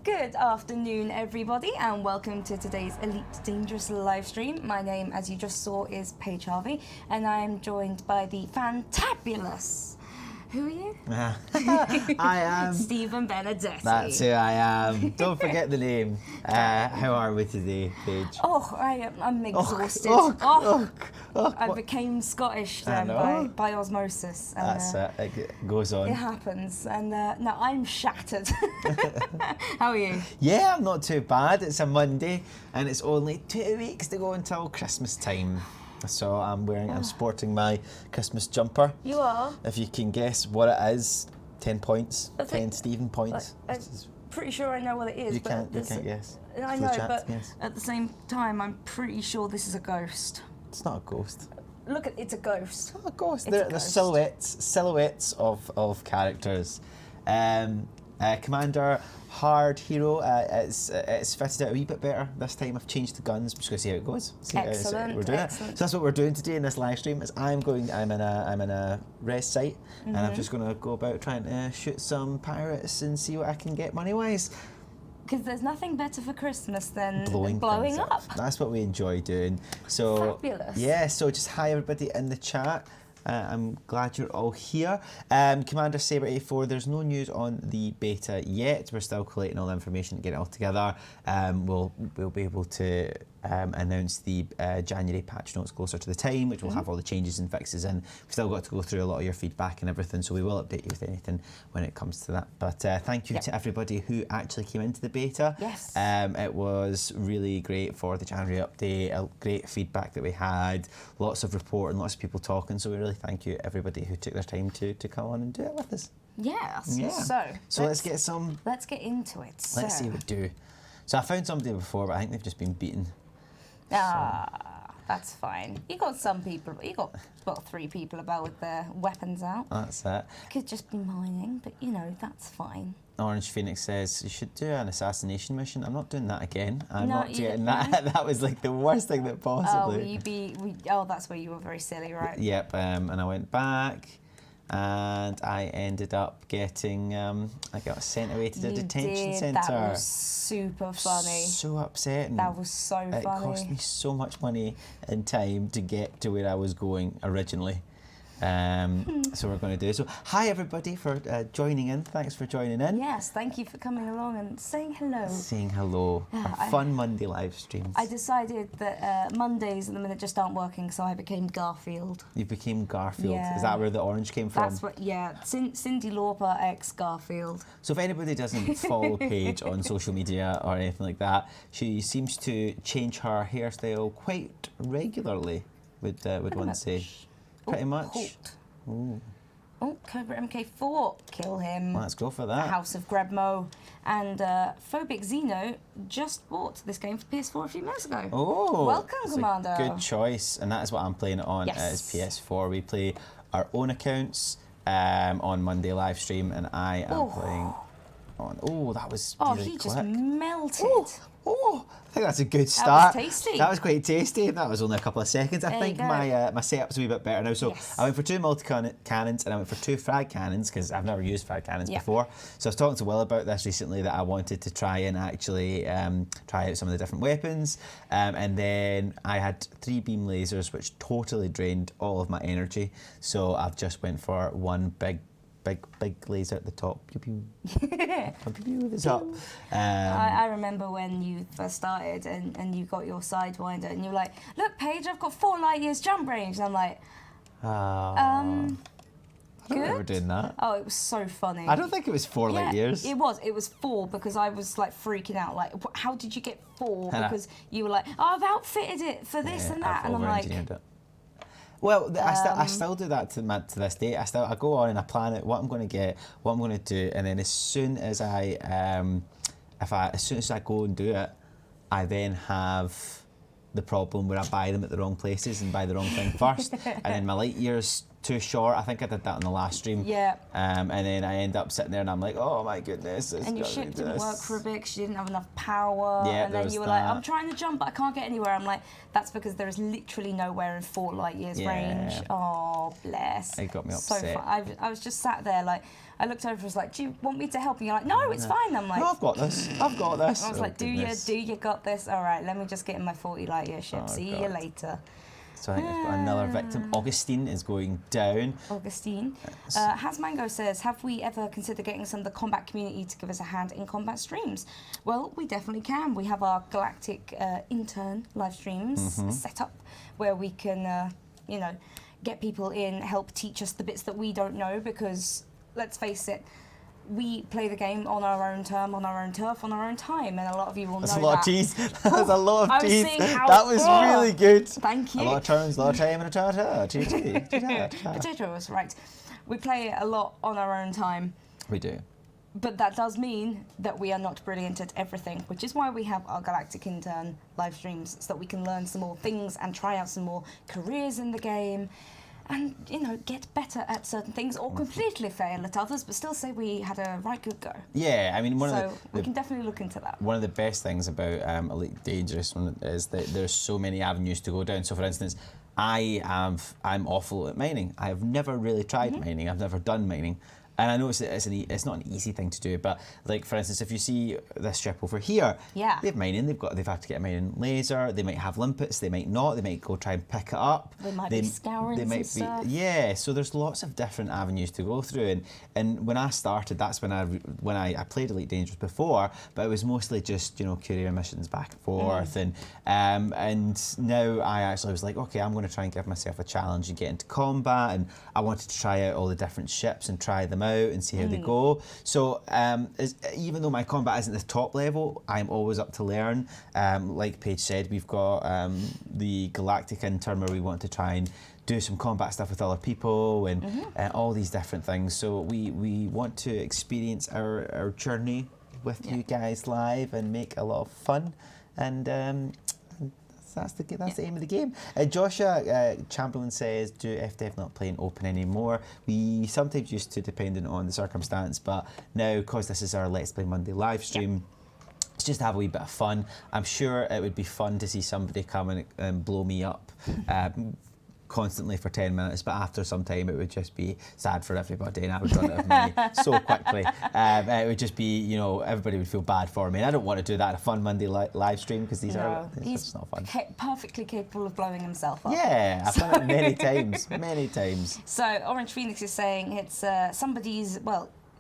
Good afternoon, everybody, and welcome to today's Elite Dangerous live stream. My name, as you just saw, is Paige Harvey, and I am joined by the fantabulous. Who are you? I am Stephen Benedetti. That's who I am. Don't forget the name. How are we today, Paige? I'm exhausted. I became Scottish by osmosis. And, That's it. It goes on. It happens, and no, I'm shattered. How are you? Yeah, I'm not too bad. It's a Monday, and it's only 2 weeks to go until Christmas time. So I'm sporting my Christmas jumper. You are? If you can guess what it is, 10 points. 10 Stephen points. I'm pretty sure I know what it is. You can't guess. I know, but at the same time, I'm pretty sure this is a ghost. It's not a ghost. Look, it's a ghost. It's not a ghost. They're silhouettes of characters. Commander Hard Hero, it's fitted out a wee bit better this time. I've changed the guns. I'm just going to see how it goes. Excellent. We're doing it. So that's what we're doing today in this live stream. Is I'm in a rest site, and I'm just going to go about trying to shoot some pirates and see what I can get money wise. Because there's nothing better for Christmas than blowing up. That's what we enjoy doing. So fabulous. Yeah. So just hi everybody in the chat. I'm glad you're all here. Commander Saber 84, there's no news on the beta yet. We're still collating all the information to get it all together. We'll be able to announce the January patch notes closer to the time, which will have all the changes and fixes in. We've still got to go through a lot of your feedback and everything, so we will update you with anything when it comes to that. But thank you to everybody who actually came into the beta. Yes. It was really great for the January update, great feedback that we had, lots of reporting, lots of people talking, so we really thank you everybody who took their time to come on and do it with us. Yes. Yeah. So let's get into it. Let's see what we do. So I found somebody before, but I think they've just been beaten. That's fine. You got some people. You got about 3 people about with their weapons out. That's it. Could just be mining, but that's fine. Orange Phoenix says you should do an assassination mission. I'm not doing that again. I'm No, not doing that. That was like the worst thing that possibly. That's where you were very silly, right? Yep. And I went back, and I ended up getting. I got sent away to the detention centre. That was super funny. So upsetting. That was so funny. It cost me so much money and time to get to where I was going originally. So we're going to do so. Hi everybody for joining in. Thanks for joining in. Yes, thank you for coming along and saying hello. Saying hello. Our fun Monday live streams. I decided that Mondays at the minute just aren't working, so I became Garfield. You became Garfield. Yeah. Is that where the orange came from? That's what. Yeah, Cyndi Lauper ex Garfield. So if anybody doesn't follow Paige on social media or anything like that, she seems to change her hairstyle quite regularly. Would one say? Pretty much. Oh, Cobra MK4, kill him. Let's go for that. House of Grebmo. And Phobic Xeno just bought this game for PS4 a few minutes ago. Oh, welcome, Commander. Good choice, and that is what I'm playing it on. Yes. It is PS4. We play our own accounts on Monday live stream, and I am playing on. Oh, that was really quick. Just melted. Oh, I think that's a good start. That was tasty. That was quite tasty. That was only a couple of seconds. I think my setup's a wee bit better now. So I went for 2 multi-cannons and I went for 2 frag cannons because I've never used frag cannons before. So I was talking to Will about this recently that I wanted to try and actually try out some of the different weapons. And then I had 3 beam lasers which totally drained all of my energy. So I've just went for 1 big laser at the top. Pew pew. Pew pew at the top. I remember when you first started and you got your Sidewinder and you were like, look, Paige, I've got 4 light years jump range. And I'm like, I don't remember doing that. Oh, it was so funny. I don't think it was 4 light years. It was 4 because I was like freaking out. Like, how did you get 4? Because you were like, oh, I've outfitted it for this and that. And I'm like, well, I still do that to this day. I go on and I plan out what I'm going to get, what I'm going to do, and then as soon as I go and do it, I then have the problem where I buy them at the wrong places and buy the wrong thing first, and then my light years too short. I think I did that on the last stream. Yeah. And then I end up sitting there and I'm like, oh my goodness. And your ship didn't work for a bit because you didn't have enough power. Yeah, and then you were like, I'm trying to jump, but I can't get anywhere. I'm like, that's because there is literally nowhere in 4 light years range. Oh, bless. It got me upset. So fun. I was just sat there like, I looked over and was like, do you want me to help? And you're like, no, it's fine. I'm like, no, I've got this. I've got this. I was like, do you got this? All right, let me just get in my 40 light year ship. See you later. So I think I've got another victim. Augustine is going down. Augustine. Hasmango says, have we ever considered getting some of the combat community to give us a hand in combat streams? Well, we definitely can. We have our Galactic intern live streams set up where we can, you know, get people in, help teach us the bits that we don't know because, let's face it, we play the game on our own term, on our own turf, on our own time, and a lot of you will know that. That's a lot of tease. That's a lot of tease. That was really good. Thank you. A lot of turns, a lot of time, and a ta-ta. Potatoes, right. We play it a lot on our own time. We do. But that does mean that we are not brilliant at everything, which is why we have our Galactic Intern live streams, so that we can learn some more things and try out some more careers in the game. And, you know, get better at certain things or completely fail at others, but still say we had a right good go. Yeah, I mean, we can definitely look into that. One of the best things about Elite Dangerous is that there's so many avenues to go down. So, for instance, I'm awful at mining. I have never really tried mining. I've never done mining. And I know it's not an easy thing to do, but like for instance, if you see this ship over here, they have mining. They've had to get a mining laser. They might have limpets. They might not. They might go try and pick it up. They might be scouring. They might be stuff. Yeah. So there's lots of different avenues to go through. And when I started, that's when I played Elite Dangerous before, but it was mostly just courier missions back and forth. And now I actually was like, okay, I'm going to try and give myself a challenge and get into combat. And I wanted to try out all the different ships and try them out and see how they go. So even though my combat isn't the top level, I'm always up to learn. Like Paige said, we've got the Galactic Intern where we want to try and do some combat stuff with other people and all these different things. So we want to experience our journey with you guys live and make a lot of fun. And that's the aim of the game. Joshua Chamberlain says, do FDev not play in open anymore? We sometimes used to, depending on the circumstance, but now, because this is our Let's Play Monday live stream, it's just to have a wee bit of fun. I'm sure it would be fun to see somebody come and blow me up constantly for 10 minutes, but after some time it would just be sad for everybody and I would run out of money so quickly. It would just be, everybody would feel bad for me. And I don't want to do that at a fun Monday live stream because it's not fun. Perfectly capable of blowing himself up. Yeah, I've done it many times, many times. So Orange Phoenix is saying it's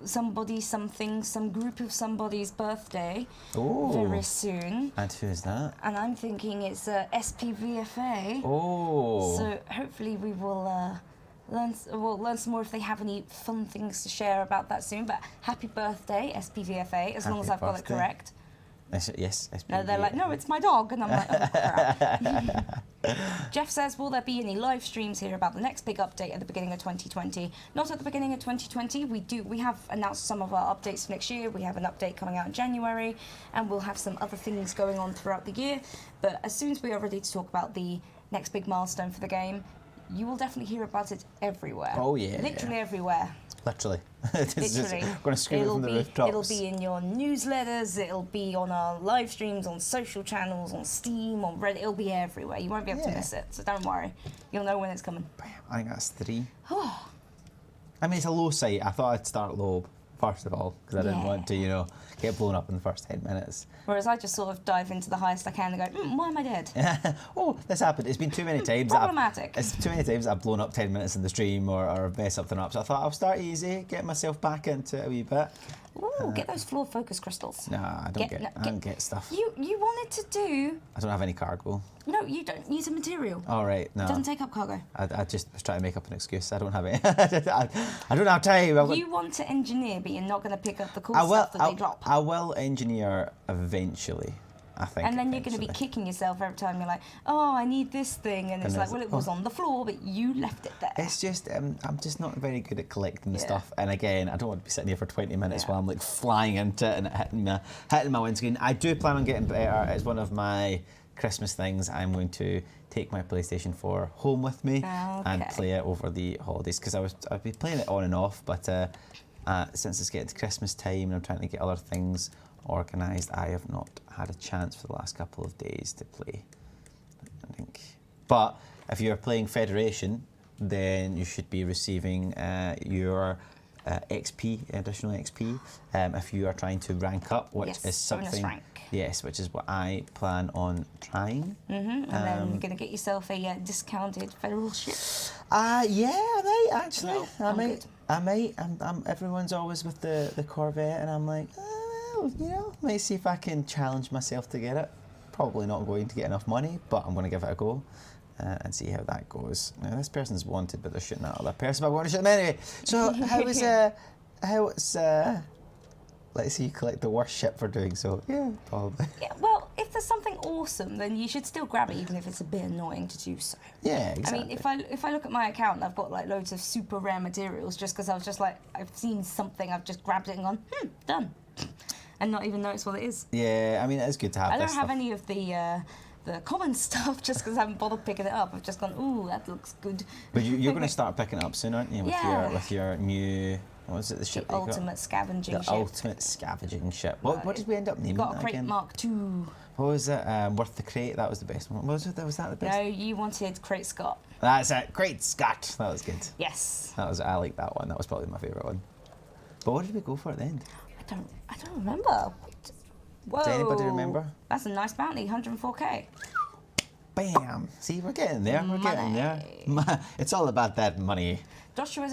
some group of somebody's birthday very soon. And who is that? And I'm thinking it's SPVFA. Oh. So hopefully we will learn some more if they have any fun things to share about that soon. But happy birthday, SPVFA, as long as I've got it correct. Yes, SPVFA. No, they're like, no, it's my dog. And I'm like, oh, crap. Jeff says, will there be any live streams here about the next big update at the beginning of 2020? Not at the beginning of 2020. We have announced some of our updates for next year. We have an update coming out in January, and we'll have some other things going on throughout the year. But as soon as we are ready to talk about the next big milestone for the game, you will definitely hear about it everywhere. Oh, yeah. Literally everywhere. Literally. Literally. Going to scream it from the rooftops. It'll be in your newsletters, it'll be on our live streams, on social channels, on Steam, on Reddit, it'll be everywhere. You won't be able to miss it, so don't worry. You'll know when it's coming. I think that's 3. I mean, it's a low site. I thought I'd start low, first of all, because I didn't want to, get blown up in the first 10 minutes. Whereas I just sort of dive into the highest I can and go, why am I dead? Oh, this happened. It's been too many times. Problematic. It's too many times I've blown up 10 minutes in the stream or messed something up. So I thought I'll start easy, get myself back into it a wee bit. Ooh, get those floor focus crystals. No, I don't get stuff. You wanted to do... I don't have any cargo. No, you don't. Use a material. All right, no. It doesn't take up cargo. I just was trying to make up an excuse. I don't have it. I don't have time. You want to engineer, but you're not going to pick up the cool stuff that they drop. I will engineer eventually, I think. And then you're going to be kicking yourself every time you're like, oh, I need this thing. And it's like, well, it was on the floor, but you left it there. It's just, I'm just not very good at collecting the stuff. And again, I don't want to be sitting here for 20 minutes while I'm like flying into it and hitting my windscreen. I do plan on getting better. It's one of my Christmas things, I'm going to take my PlayStation 4 home with me and play it over the holidays, because I've been playing it on and off, but since it's getting to Christmas time and I'm trying to get other things organised, I have not had a chance for the last couple of days to play, I think. But if you're playing Federation, then you should be receiving your XP, additional XP, if you are trying to rank up, which is something. Yes, which is what I plan on trying. And then you're going to get yourself a discounted federal ship. Yeah, I might actually. No, I might. Everyone's always with the Corvette, and I'm like, might see if I can challenge myself to get it. Probably not going to get enough money, but I'm going to give it a go. And see how that goes. Now, this person's wanted, but they're shooting at other person, but I want to shoot them anyway. So, let's see you collect the worst ship for doing so. Yeah, probably. Yeah, well, if there's something awesome, then you should still grab it, even if it's a bit annoying to do so. Yeah, exactly. I mean, if I look at my account, I've got like loads of super rare materials just because I was just like, I've seen something, I've just grabbed it and gone, done. And not even noticed what it is. Yeah, I mean, it is good to have I this don't have stuff. any of the common stuff just because I haven't bothered picking it up. I've just gone, ooh, that looks good. But you're going to start picking it up soon, aren't you? With your new, what was it, the ship? The ultimate scavenging ship. The ultimate scavenging ship. What did we end up naming Got a that crate again? Mark II. What was it? Worth the Crate? That was the best one. Was that the best? No, you wanted Crate Scott. That's it. Crate Scott. That was good. Yes. I like that one. That was probably my favourite one. But what did we go for at the end? I don't remember. Whoa. Does anybody remember? That's a nice bounty, 104k. Bam! See, we're getting there. We're getting there. It's all about that money. Joshua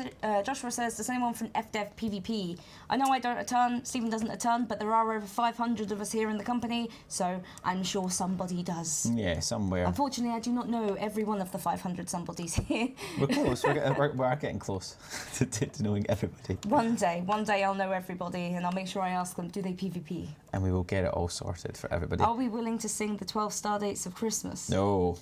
says, does anyone from FDev PvP? I know I don't a ton, Stephen doesn't a ton, but there are over 500 of us here in the company, so I'm sure somebody does. Yeah, somewhere. Unfortunately, I do not know every one of the 500 somebodies here. We're close. We're getting close to knowing everybody. One day I'll know everybody, and I'll make sure I ask them, do they PvP? And we will get it all sorted for everybody. Are we willing to sing the 12 Star Dates of Christmas? No.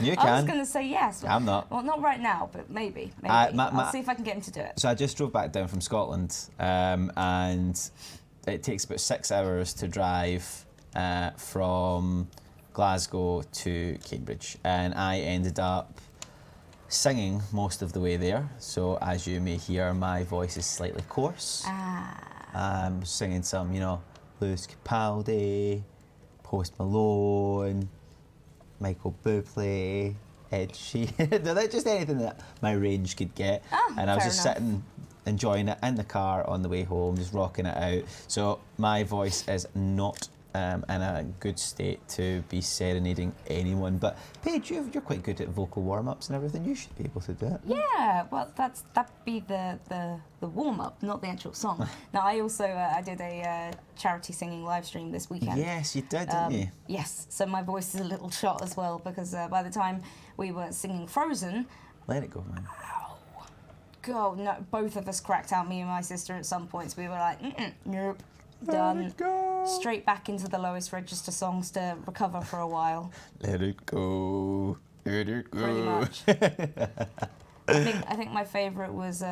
You can. I was going to say yes. I'm not. Well, not right now, but maybe. I'll see if I can get him to do it. So I just drove back down from Scotland, and it takes about 6 hours to drive from Glasgow to Cambridge, and I ended up singing most of the way there. So as you may hear, my voice is slightly coarse. I'm singing some, Lewis Capaldi, Post Malone, Michael Bublé, Ed Sheeran. No, that's just anything that my range could get. And I was just sitting, enjoying it in the car on the way home, just rocking it out. So my voice is not in a good state to be serenading anyone. But Paige, you're quite good at vocal warm-ups and everything. You should be able to do it. Yeah, well, that'd be the warm-up, not the actual song. Now, I also I did a charity singing live stream this weekend. Yes, you did, didn't you? Yes, so my voice is a little shot as well because by the time we were singing Frozen, let it go, man. God, no, both of us cracked out, me and my sister, at some points. We were like, nope. Done. Straight back into the lowest register songs to recover for a while. Let it go. Let it go. Pretty much. I think my favourite was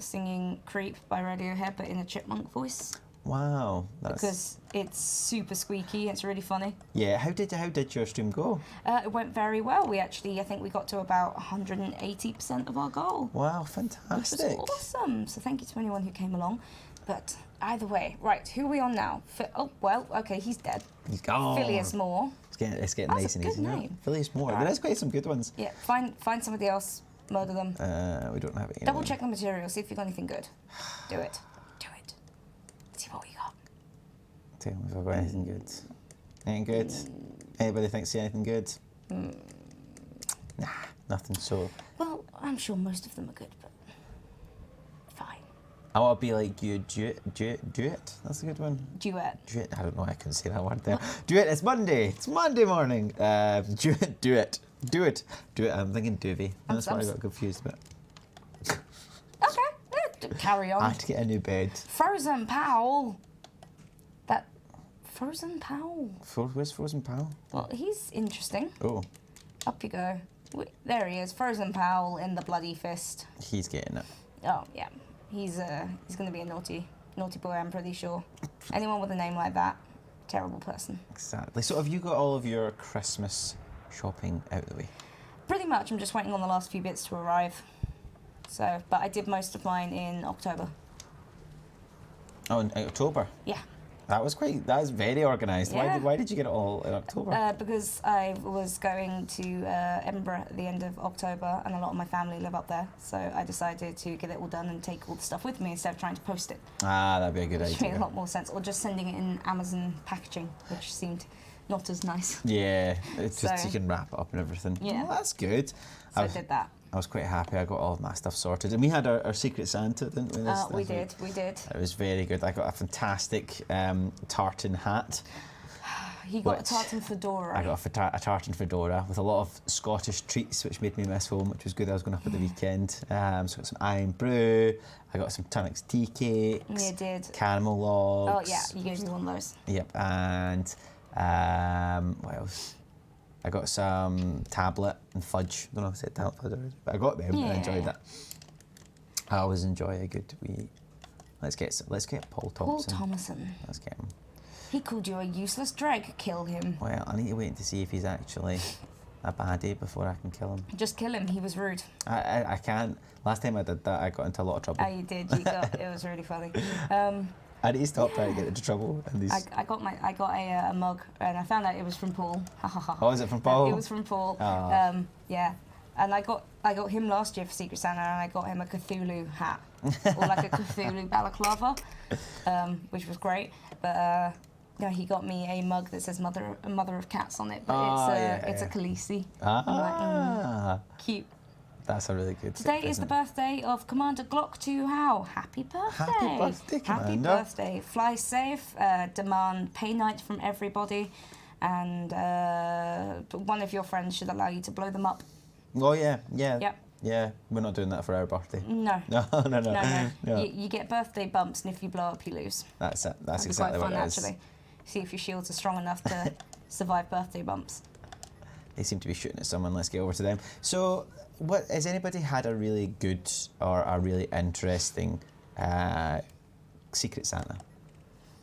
singing "Creep" by Radiohead, but in a chipmunk voice. Wow, because it's super squeaky. It's really funny. Yeah. How did your stream go? It went very well. I think we got to about 180% of our goal. Wow, fantastic! Which was awesome. So thank you to anyone who came along. But either way, right, who are we on now? Okay, he's dead. He's gone. Phileas Moore. It's getting nice and easy now. Phileas Moore. Right. There's quite some good ones. Yeah, find somebody else, murder them. We don't have it. Double check the material, see if you've got anything good. Do it. See what we got. Tell me if I've got anything good. Anything good? Anybody think see anything good? Nah, nothing. So. Well, I'm sure most of them are good, but fine. I want to be like you, duet. That's a good one. Duet. I don't know. I couldn't say that word there. Duet. It's Monday. It's Monday morning. Duet. I'm thinking Doovie. That's why I got confused a bit. Okay. Carry on. I had to get a new bed. Frozen Powell. Frozen Powell. Where's Frozen Powell? Well, he's interesting. Oh. Up you go. There he is. Frozen Powell in the bloody fist. He's getting it. Oh yeah. He's going to be a naughty boy. I'm pretty sure. Anyone with a name like that, terrible person. Exactly. So have you got all of your Christmas shopping out of the way? Pretty much. I'm just waiting on the last few bits to arrive. So, but I did most of mine in October. Oh, in October? Yeah. That was very organised. Yeah. Why did you get it all in October? Because I was going to Edinburgh at the end of October, and a lot of my family live up there. So I decided to get it all done and take all the stuff with me instead of trying to post it. Ah, that'd be a good Which made idea. a lot more sense. Or just sending it in Amazon packaging, which seemed not as nice. Yeah, it's just So- you can wrap it up and everything. Yeah. Well, that's good. So I did that. I was quite happy. I got all of my stuff sorted, and we had our Secret Santa, didn't we? We did. It was very good. I got a fantastic tartan hat. He got a Which- tartan fedora. I got a tartan fedora with a lot of Scottish treats, which made me miss home, which was good. I was going up at the weekend. So I got some iron brew. I got some Tunnocks tea cakes. You did. Caramel logs. Oh yeah, you gave me one of those. Yep, and what else? I got some tablet and fudge. I don't know if I said tablet fudge already, but I got them and I enjoyed that. I always enjoy a good wee. Let's get Paul Thompson. Paul Thomason. Let's get him. He called you a useless dreg. Kill him. Well, I need to wait to see if he's actually a baddie before I can kill him. Just kill him. He was rude. I can't. Last time I did that, I got into a lot of trouble. You did. You got. It was really funny. I need to stop trying to get into trouble. And these... I got a mug, and I found out it was from Paul. Oh, is it from Paul? It was from Paul. Oh. Yeah, and I got him last year for Secret Santa, and I got him a Cthulhu hat, or like a Cthulhu balaclava, which was great. But no, he got me a mug that says "Mother of Cats" on it, but it's a Khaleesi. Ah, Cute. that's a really good. Today is the birthday of Commander Glock 2 How. Happy birthday! Happy birthday, Happy Commander. birthday! Fly safe. Demand pay night from everybody, and one of your friends should allow you to blow them up. Oh yeah. Yep. Yeah, we're not doing that for our birthday. No. No. You get birthday bumps, and if you blow up, you lose. That's it. That's That'd be exactly quite what fun, it is. actually. See if your shields are strong enough to survive birthday bumps. They seem to be shooting at someone. Let's get over to them. So, what has anybody had a really good or a really interesting Secret Santa?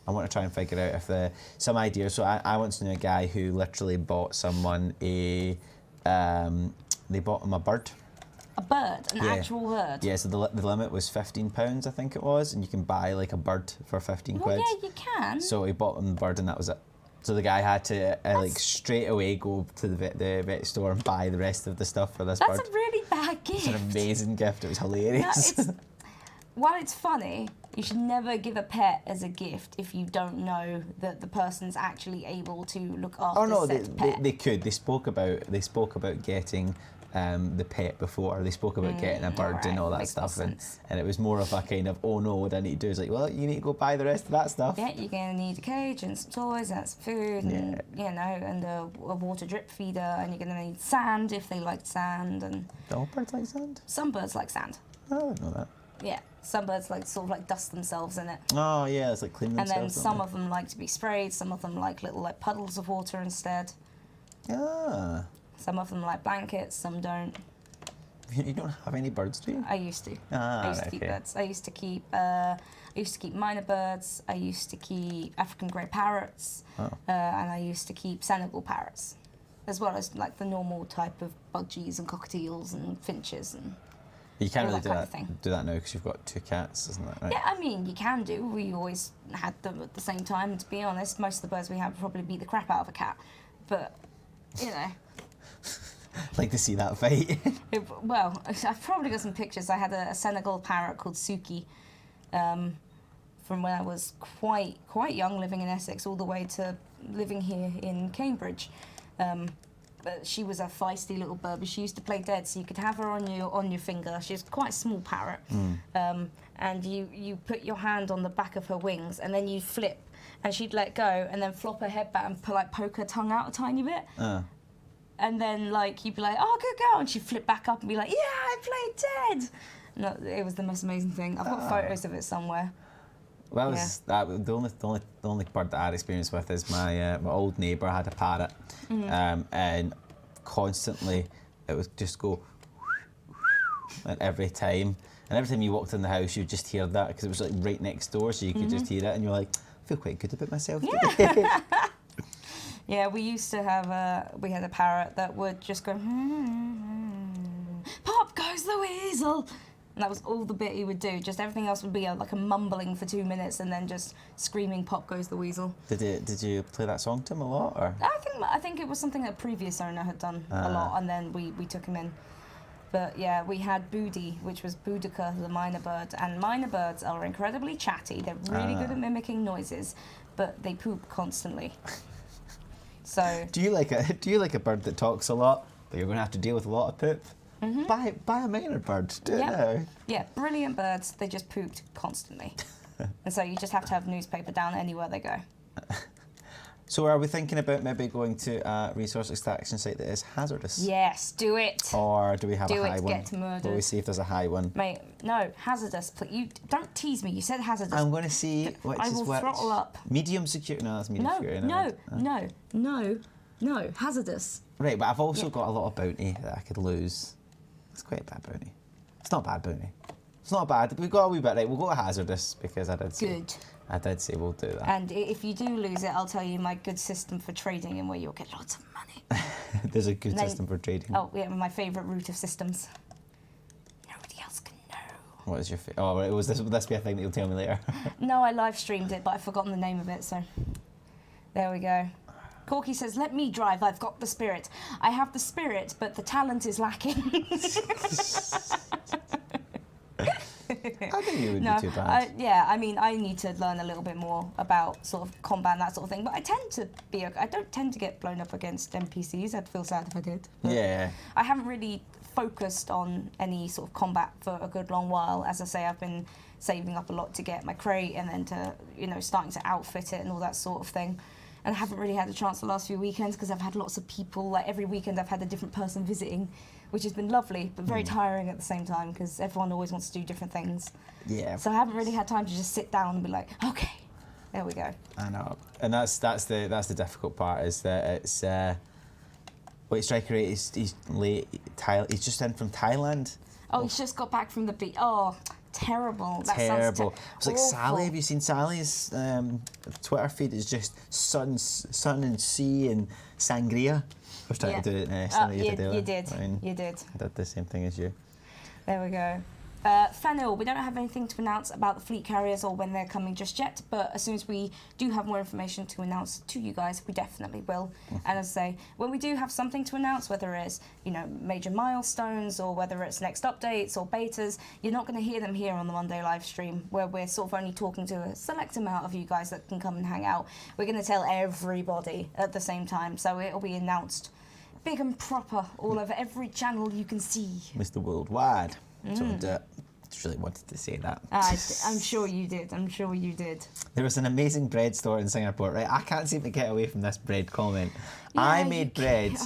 I want to try and figure out if some ideas. So I once knew a guy who literally bought someone they bought him a bird. A bird, an actual bird. Yeah, so the limit was £15, I think it was, and you can buy like a bird for 15 Well, quid. yeah, you can. So he bought him the bird, and that was it. So the guy had to like straight away go to the vet store and buy the rest of the stuff for this bird. That's a really bad gift. It's an amazing gift. It was hilarious. No, while it's funny, you should never give a pet as a gift if you don't know that the person's actually able to look after Oh no, said pet. they could. They spoke about getting the pet before. They spoke about getting a bird and all that makes stuff, more and sense. it was more of a kind of, oh no, what I need to do is like, well, you need to go buy the rest of that stuff. Yeah, you're gonna need a cage and some toys and some food, and and a water drip feeder, and you're gonna need sand if they like sand, and Do all birds like sand? some birds like sand. Oh, I didn't know that. Yeah, some birds like sort of like dust themselves in it, Oh yeah, it's like cleaning and then themselves. some of them like to be sprayed. Some of them like little like puddles of water instead. Ah, Some of them like blankets. Some don't. you don't have any birds, do you? I used to. Ah, I used to keep okay. birds. I used to keep minor birds. I used to keep African grey parrots, Oh. and I used to keep Senegal parrots, as well as like the normal type of budgies and cockatiels and finches and. You can't all really that kind of thing. do that now because you've got 2 cats, isn't that right? Yeah, I mean you can do. We always had them at the same time. And to be honest, most of the birds we have would probably beat the crap out of a cat, but you know. Like to see that fight. Well, I've probably got some pictures. I had a Senegal parrot called Suki from when I was quite young, living in Essex, all the way to living here in Cambridge. But she was a feisty little bird, but she used to play dead, so you could have her on your finger. She was quite a small parrot. And you put your hand on the back of her wings, and then you flip, and she'd let go, and then flop her head back and poke her tongue out a tiny bit. And then, like, you'd be like, oh, good girl. And she'd flip back up and be like, yeah, I played dead. No, it was the most amazing thing. I've got photos of it somewhere. Well, the only bird that I had experience with is my old neighbour had a parrot, and constantly it would just go at every time. And every time you walked in the house, you'd just hear that because it was like right next door, so you could just hear it, and you're like, I feel quite good about myself today. Yeah, we used to have we had a parrot that would just go, pop goes the weasel. And that was all the bit he would do. Just everything else would be like a mumbling for 2 minutes and then just screaming, pop goes the weasel. Did you play that song to him a lot? Or? I think it was something that a previous owner had done a lot, and then we took him in. But yeah, we had Boody, which was Boudica, the myna bird. And myna birds are incredibly chatty. They're really good at mimicking noises, but they poop constantly. So Do you like a bird that talks a lot, but you're going to have to deal with a lot of poop? Buy a myna bird. Do it now. Yeah, brilliant birds. They just pooped constantly. And so you just have to have newspaper down anywhere they go. So are we thinking about maybe going to a resource extraction site that is hazardous? Yes, do it. Or do we have a high one? Get murdered. Will we see if there's a high one? Mate, no, hazardous. You don't tease me. You said hazardous. I'm going to see which I is will which. throttle up. Medium security. No, that's medium security. No, hazardous. Right, but I've also got a lot of bounty that I could lose. It's quite a bad bounty. It's not a bad bounty. It's not bad. We've got a wee bit. Right, we'll go to hazardous because I did say we'll do that. And if you do lose it, I'll tell you my good system for trading and where you'll get lots of money. There's a good system for trading. Oh, yeah, my favourite route of systems. Nobody else can know. What is your favourite? Oh, will this be a thing that you'll tell me later? No, I live streamed it, but I've forgotten the name of it, so there we go. Corky says, let me drive, I've got the spirit. I have the spirit, but the talent is lacking. I think you would be too bad. I mean, I need to learn a little bit more about sort of combat and that sort of thing, but I don't tend to get blown up against NPCs. I'd feel sad if I did. Yeah. I haven't really focused on any sort of combat for a good long while. As I say, I've been saving up a lot to get my crate and then to, starting to outfit it and all that sort of thing. And I haven't really had a chance the last few weekends because I've had lots of people, like every weekend I've had a different person visiting, which has been lovely, but very tiring at the same time because everyone always wants to do different things. Yeah. So I haven't really had time to just sit down and be like, okay, there we go. I know. And that's the difficult part is that it's, Striker 8, he's late, he's just in from Thailand. Oh, he's just got back from the beach. Oh, terrible. That terrible. It's like Sally. Have you seen Sally's Twitter feed? It's just sun and sea and sangria. I was trying to do it yesterday. You did. You did. I did the same thing as you. There we go. Fennel, we don't have anything to announce about the fleet carriers or when they're coming just yet, but as soon as we do have more information to announce to you guys, we definitely will. And as I say, when we do have something to announce, whether it's major milestones or whether it's next updates or betas, you're not going to hear them here on the Monday live stream, where we're sort of only talking to a select amount of you guys that can come and hang out. We're going to tell everybody at the same time, so it'll be announced big and proper all over every channel you can see. Mr. Worldwide. So I just really wanted to say that. I'm sure you did. There was an amazing bread store in Singapore, right? I can't seem to get away from this bread comment. Yeah, I made bread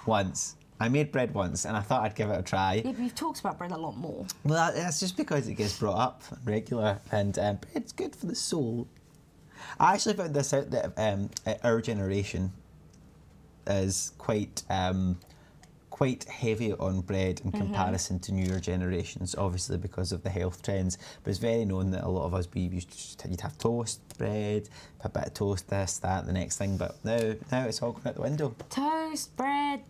once. And I thought I'd give it a try. Yeah, but you've talked about bread a lot more. Well, that's just because it gets brought up regular, and bread's good for the soul. I actually found this out that our generation is quite heavy on bread in comparison to newer generations, obviously because of the health trends. But it's very known that a lot of us, you'd have toast, bread, a bit of toast, this, that, the next thing. But now it's all going out the window. Toast, bread,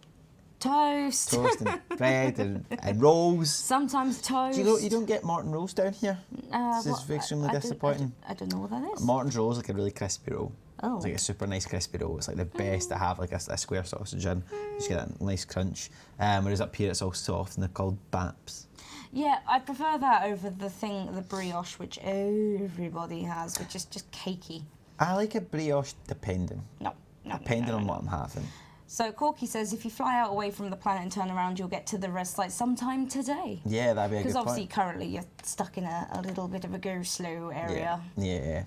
toast. Toast and bread and rolls. Sometimes toast. You don't get Morton rolls down here? This is extremely disappointing. I don't know what that is. Morton's rolls like a really crispy roll. Oh. It's like a super nice crispy roll. It's like the best to have like a square sausage in. You just get that nice crunch. Whereas up here it's all soft and they're called baps. Yeah, I prefer that over the brioche, which everybody has, which is just cakey. I like a brioche depending. Depending on what I'm having. So Corky says, if you fly out away from the planet and turn around, you'll get to the rest like sometime today. Yeah, that'd be a good point. Because obviously currently you're stuck in a little bit of a go-slow area. Yeah.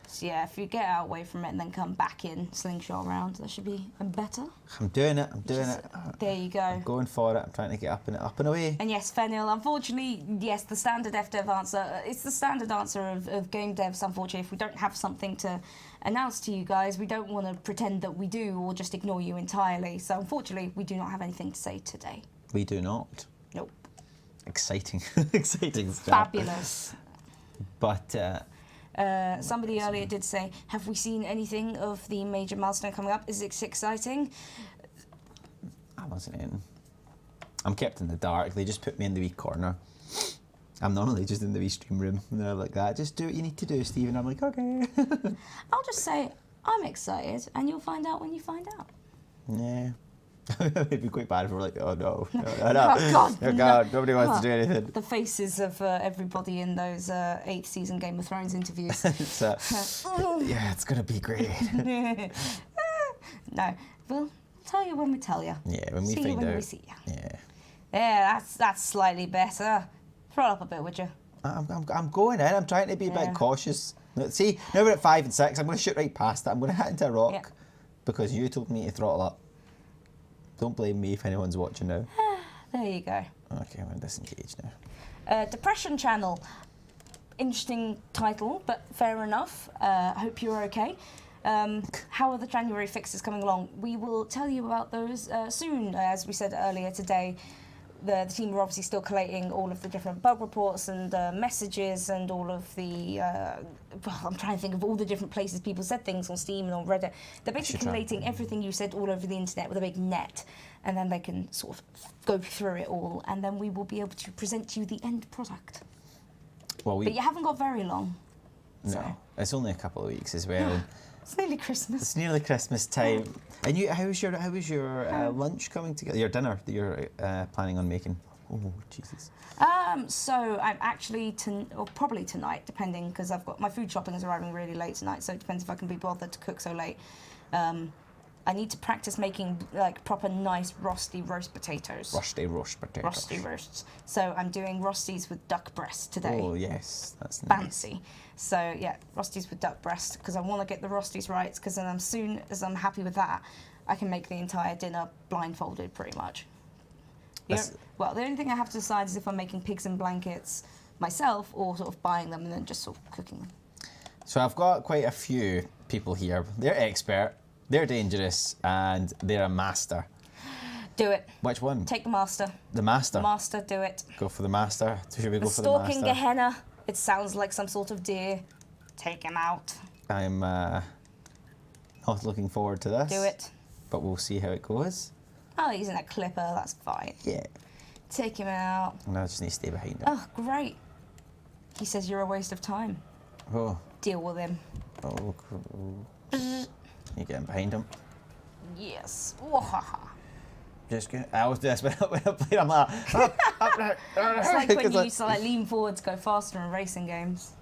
So yeah, if you get out away from it and then come back in, slingshot around, that should be better. I'm doing it. There you go. I'm going for it. I'm trying to get up and away. And yes, Fennel, unfortunately, yes, the standard FDev answer, it's the standard answer of game devs, unfortunately. If we don't have something to announce to you guys, we don't want to pretend that we do or just ignore you entirely. So unfortunately, we do not have anything to say today. We do not. Nope. Exciting. Exciting stuff. Fabulous. But... Somebody earlier did say, have we seen anything of the major milestone coming up? Is it exciting? I wasn't in. I'm kept in the dark. They just put me in the wee corner. I'm normally just in the wee stream room and they're like that. Just do what you need to do, Steve. And I'm like, okay. I'll just say, I'm excited and you'll find out when you find out. Yeah. It'd be quite bad if we were like, oh no. No. Oh God, Oh God, nobody wants to do anything. The faces of everybody in those 8th season Game of Thrones interviews. Yeah, it's going to be great. No, we'll tell you when we tell you. Yeah, when we see find you when out. we see you. Yeah. Yeah, that's slightly better. Throw it up a bit, would you? I'm going in. I'm trying to be a bit cautious. See, now we're at 5 and 6. I'm going to shoot right past it. I'm going to hit into a rock because you told me to throttle up. Don't blame me if anyone's watching now. There you go. Okay, I'm going to disengage now. Depression Channel. Interesting title, but fair enough. Hope you're okay. How are the January fixes coming along? We will tell you about those soon. As we said earlier today, the team are obviously still collating all of the different bug reports and messages and all of the... I'm trying to think of all the different places people said things on Steam and on Reddit. They're basically collating everything you said all over the internet with a big net, and then they can sort of go through it all, and then we will be able to present you the end product. Well, but you haven't got very long. No, so. It's only a couple of weeks as well. It's nearly Christmas. It's nearly Christmas time. And you, how was your lunch coming together? Your dinner that you're planning on making? Oh, Jesus. So I'm actually, or probably tonight, depending, because I've got my food shopping is arriving really late tonight, so it depends if I can be bothered to cook so late. I need to practice making like proper nice rusty roast potatoes. Rusty roast potatoes. Rusty roasts. So I'm doing rusties with duck breast today. Oh yes, that's fancy. Nice. So yeah, rusties with duck breast because I want to get the rusties right. Because then as soon as I'm happy with that, I can make the entire dinner blindfolded pretty much. Well, the only thing I have to decide is if I'm making pigs in blankets myself or sort of buying them and then just sort of cooking them. So I've got quite a few people here. They're expert. They're dangerous and they're a master. Do it. Which one? Take the master. The master? Master, do it. Go for the master. Should we go for the master? Stalking Gehenna. It sounds like some sort of deer. Take him out. I'm not looking forward to this. Do it. But we'll see how it goes. Oh, he's in a clipper. That's fine. Yeah. Take him out. No, I just need to stay behind him. Oh, great. He says you're a waste of time. Oh. Deal with him. Oh. You getting behind him? Yes. Just good. I always do this when I play. I'm like, it's like when you used to like lean forward to go faster in racing games,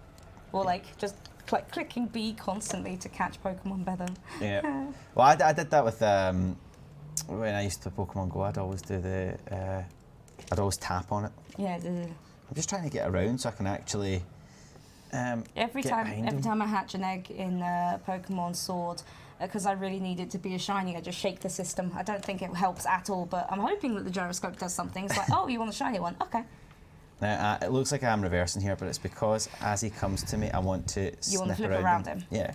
or like just like clicking B constantly to catch Pokemon better. Yeah. Well, I did that with when I used to play Pokemon Go. I'd always do the. I'd always tap on it. Yeah. I'm just trying to get around so I can actually. Every time I hatch an egg in Pokemon Sword, because I really need it to be a shiny, I just shake the system. I don't think it helps at all, but I'm hoping that the gyroscope does something. It's like, oh, you want a shiny one? Okay. Now, it looks like I'm reversing here, but it's because as he comes to me, I want to snip flip around him. Yeah.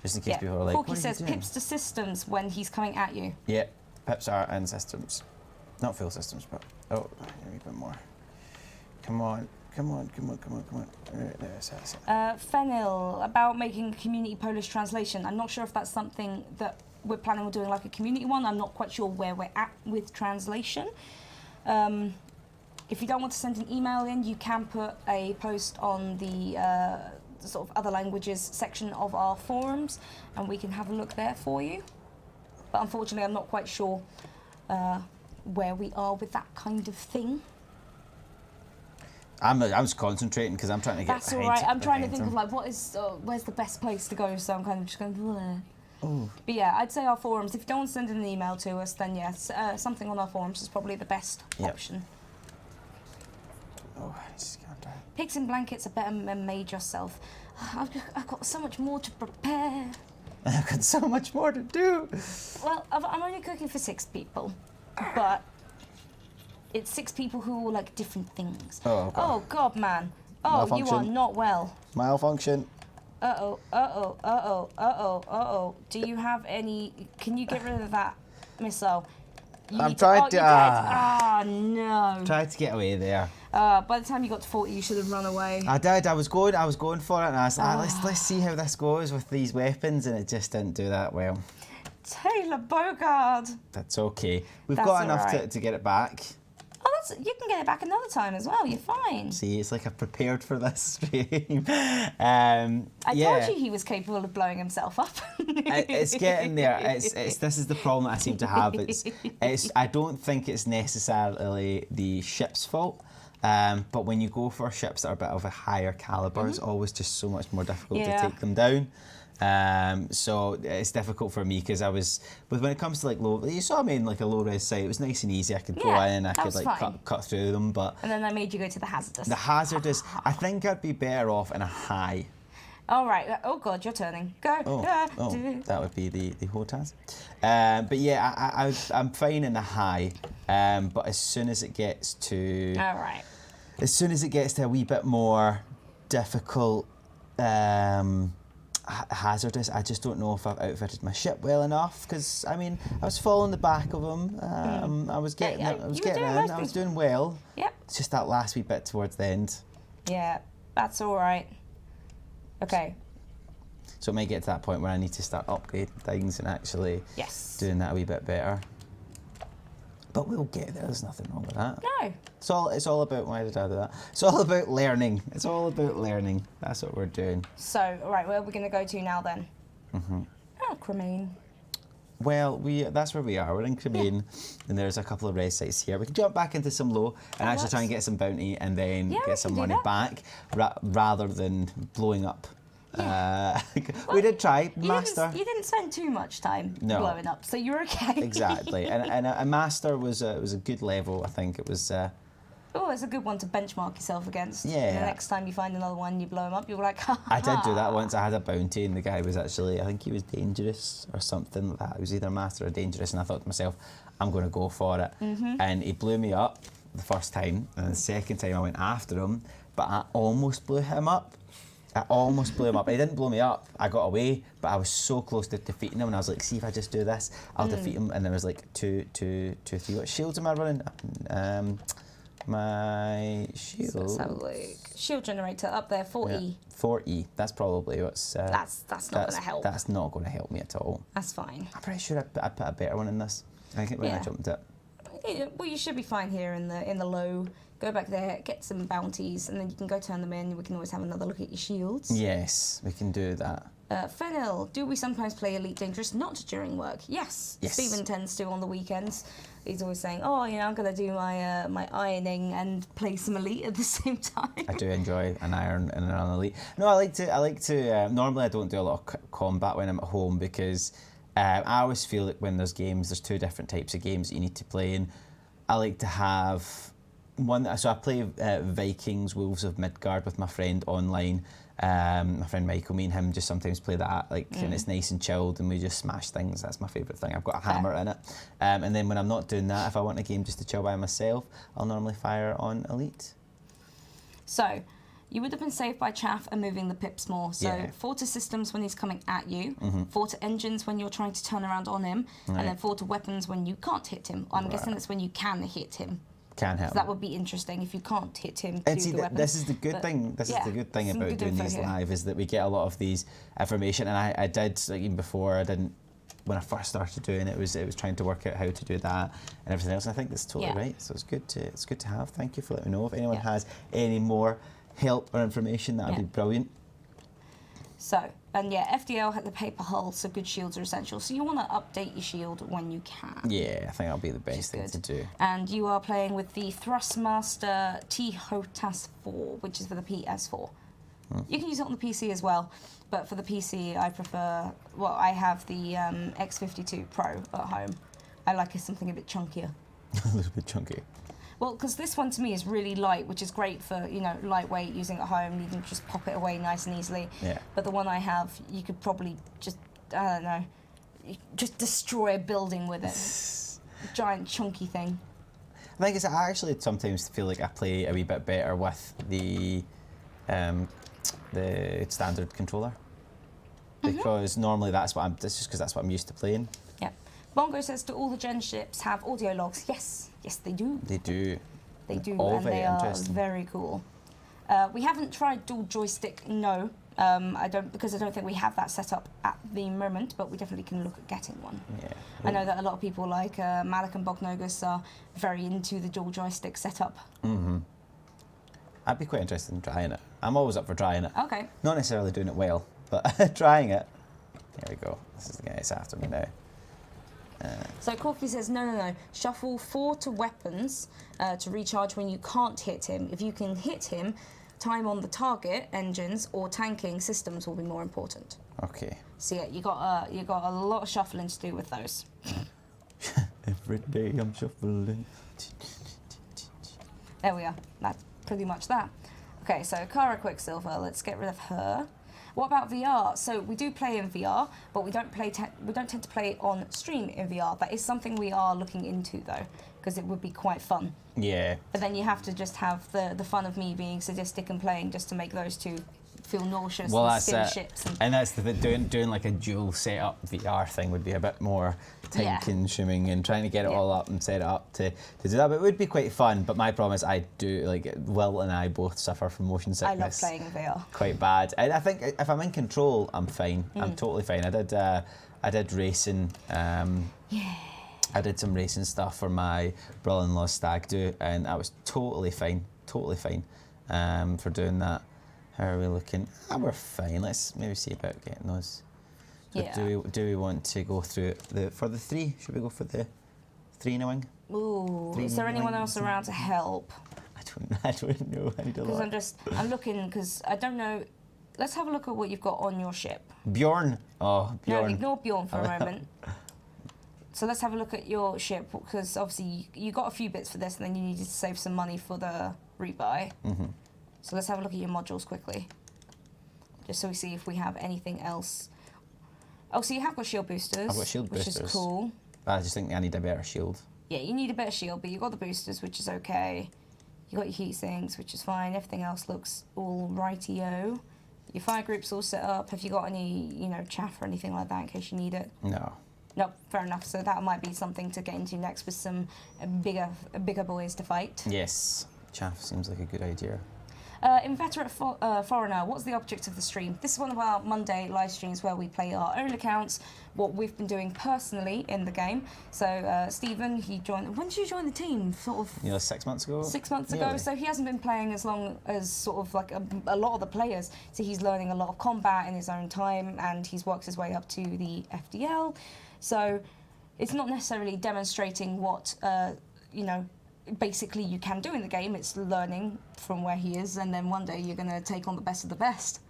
Just in case people are like, Corky says pips to systems when he's coming at you. Yeah, pips are in systems. Not full systems, but... Oh, a bit more. Come on. Fennel, about making a community Polish translation. I'm not sure if that's something that we're planning on doing, like a community one. I'm not quite sure where we're at with translation. If you don't want to send an email in, you can put a post on the sort of other languages section of our forums, and we can have a look there for you. But unfortunately, I'm not quite sure where we are with that kind of thing. I'm just concentrating because I'm trying to get. That's all right. I'm trying to think of like where's the best place to go. So I'm kind of just going. Bleh. Oh. But yeah, I'd say our forums. If you don't want to send an email to us, then yes, something on our forums is probably the best option. Oh, I just can't die. Pigs in blankets are better than made yourself. I've got so much more to prepare. I've got so much more to do. Well, I'm only cooking for 6 people, but. It's 6 people who all like different things. Oh, God. Oh, God, man. Oh, you are not well. Malfunction. Uh-oh. Do you have any... Can you get rid of that missile? I'm trying to... Oh, no. Tried to get away there. By the time you got to 40, you should have run away. I did. I was going for it, and I was like, let's see how this goes with these weapons, and it just didn't do that well. Taylor Bogard. That's okay. We've got enough to get it back. Oh, you can get it back another time as well. You're fine. See, it's like I've prepared for this stream. I told you he was capable of blowing himself up. It's getting there. This is the problem that I seem to have. I don't think it's necessarily the ship's fault. But when you go for ships that are a bit of a higher caliber, it's always just so much more difficult to take them down. So it's difficult for me because when it comes to like low, you saw me in like a low res site, it was nice and easy. I could go in, I could like cut through them, and then I made you go to the hazardous. The hazardous, I think I'd be better off in a high. All right. Oh God, you're turning. Go. That would be the HOTAS. But yeah, I'm fine in the high. But as soon as it gets to a wee bit more difficult, hazardous, I just don't know if I've outfitted my ship well enough. Because I mean, I was following the back of them. I was getting in. I was doing well. Yep. It's just that last wee bit towards the end. Yeah, that's all right. Okay. So it may get to that point where I need to start upgrading things and actually doing that a wee bit better. But we'll get there. There's nothing wrong with that. No. It's all about, why did I do that? It's all about learning. It's all about learning. That's what we're doing. So, all right, where are we going to go to now then? Oh, Cremain. Well, that's where we are. We're in Cremain, and there's a couple of race sites here. We can jump back into some low and actually try and get some bounty and then get some money back, rather than blowing up. We did try Master. You didn't spend too much time blowing up, so you're okay. Exactly, and a Master was a good level. I think it was. It's a good one to benchmark yourself against. Yeah. And the next time you find another one, you blow him up, you're like, ha ha. I did do that once. I had a bounty, and the guy was actually, I think he was dangerous or something like that. He was either Master or dangerous, and I thought to myself, I'm going to go for it. And he blew me up the first time, and the second time I went after him, but I almost blew him up. He didn't blow me up. I got away, but I was so close to defeating him, and I was like, see if I just do this, I'll defeat him. And there was like two, three. What shields am I running? My shield. So let's have a look. Shield generator up there, 4E. 4E. That's probably what's. That's not going to help. That's not going to help me at all. That's fine. I'm pretty sure I put a better one in this. I think when I jumped it. Yeah, well, you should be fine here in the low. Go back there, get some bounties, and then you can go turn them in. We can always have another look at your shields. Yes, we can do that. Fennel, do we sometimes play Elite Dangerous not during work? Yes. Stephen tends to on the weekends. He's always saying, I'm going to do my my ironing and play some Elite at the same time. I do enjoy an iron and an Elite. No, I like to. Normally, I don't do a lot of combat when I'm at home because I always feel like when there's games, there's two different types of games that you need to play in. I like to have one. So I play Vikings, Wolves of Midgard with my friend online. My friend Michael, me and him just sometimes play that, and it's nice and chilled, and we just smash things. That's my favourite thing. I've got a hammer in it. And then when I'm not doing that, if I want a game just to chill by myself, I'll normally fire on Elite. So, you would have been saved by chaff and moving the pips more. So, 4 to systems when he's coming at you, 4 to engines when you're trying to turn around on him, and then 4 to weapons when you can't hit him. I'm guessing that's when you can hit him. Can help. So that would be interesting if you can't hit him. And see, this is the good thing. This is the good thing about doing these live is that we get a lot of these information. And I did, like, even before I didn't. When I first started doing it, it was trying to work out how to do that and everything else. And I think that's totally right. So it's good to have. Thank you for letting me know. If anyone has any more help or information, that'd be brilliant. So, and FDL had the paper hull, so good shields are essential. So you want to update your shield when you can. Yeah, I think that'll be the best thing to do. And you are playing with the Thrustmaster THOTAS 4, which is for the PS4. You can use it on the PC as well, but for the PC I prefer, I have the X52 Pro at home. I like something a bit chunkier. A little bit chunky. Well, because this one to me is really light, which is great for, lightweight, using at home. You can just pop it away nice and easily. Yeah. But the one I have, you could probably just, I don't know, just destroy a building with it. Giant chunky thing. I think I actually sometimes feel like I play a wee bit better with the standard controller. Because normally that's just because that's what I'm used to playing. Yeah. Bongo says, do all the gen ships have audio logs? Yes. Yes, they do. They do. They do, All and very they are interesting. very cool. We haven't tried dual joystick, no. Because I don't think we have that set up at the moment, but we definitely can look at getting one. Yeah. I know that a lot of people like Malik and Bognogus are very into the dual joystick setup. Mm-hmm. I'd be quite interested in trying it. I'm always up for trying it. Okay. Not necessarily doing it well, but trying it. Here we go. This is the guy that's after me now. So Corky says, no. Shuffle 4 to weapons to recharge when you can't hit him. If you can hit him, time on the target, engines, or tanking systems will be more important. Okay. So yeah, you got a lot of shuffling to do with those. Every day I'm shuffling. There we are. That's pretty much that. Okay, so Kara Quicksilver, let's get rid of her. What about VR? So we do play in VR, but we don't tend to play on stream in VR. That is something we are looking into though, because it would be quite fun. Yeah. But then you have to just have the fun of me being sadistic and playing just to make those two feel nauseous and spin ships. And that's the thing, doing like a dual setup VR thing would be a bit more time consuming and trying to get it all up and set it up to do that. But it would be quite fun. But my problem is I do, like, Will and I both suffer from motion sickness. I love playing in VR. Quite bad. And I think if I'm in control, I'm fine. I'm totally fine. I did racing. I did some racing stuff for my brother-in-law's stag do, and I was totally fine for doing that. How are we looking? We're fine. Let's maybe see about getting those. So do we want to go through for the 3? Should we go for the 3 in a wing? Ooh, is there anyone else around to help? I don't know. I need a lot. Because I'm looking, because I don't know. Let's have a look at what you've got on your ship. Bjorn. Oh, Bjorn. No, ignore Bjorn for a moment. So let's have a look at your ship, because obviously you got a few bits for this, and then you needed to save some money for the rebuy. Mm-hmm. So let's have a look at your modules quickly, just so we see if we have anything else. Oh, so you have got shield boosters. I've got shield boosters. Which is cool. I just think I need a better shield. Yeah, you need a better shield, but you got the boosters, which is okay. You got your heat sinks, which is fine. Everything else looks all rightio. Your fire group's all set up. Have you got any, chaff or anything like that in case you need it? No. Nope, fair enough. So that might be something to get into next with some bigger boys to fight. Yes, chaff seems like a good idea. Inveterate Foreigner, what's the object of the stream? This is one of our Monday live streams where we play our own accounts, what we've been doing personally in the game. So Stephen, he joined. When did you join the team? Sort of. 6 months ago. 6 months ago. Nearly. So he hasn't been playing as long as sort of like a lot of the players. So he's learning a lot of combat in his own time, and he's worked his way up to the FDL. So it's not necessarily demonstrating what basically you can do in the game. It's learning from where he is, and then one day you're going to take on the best of the best.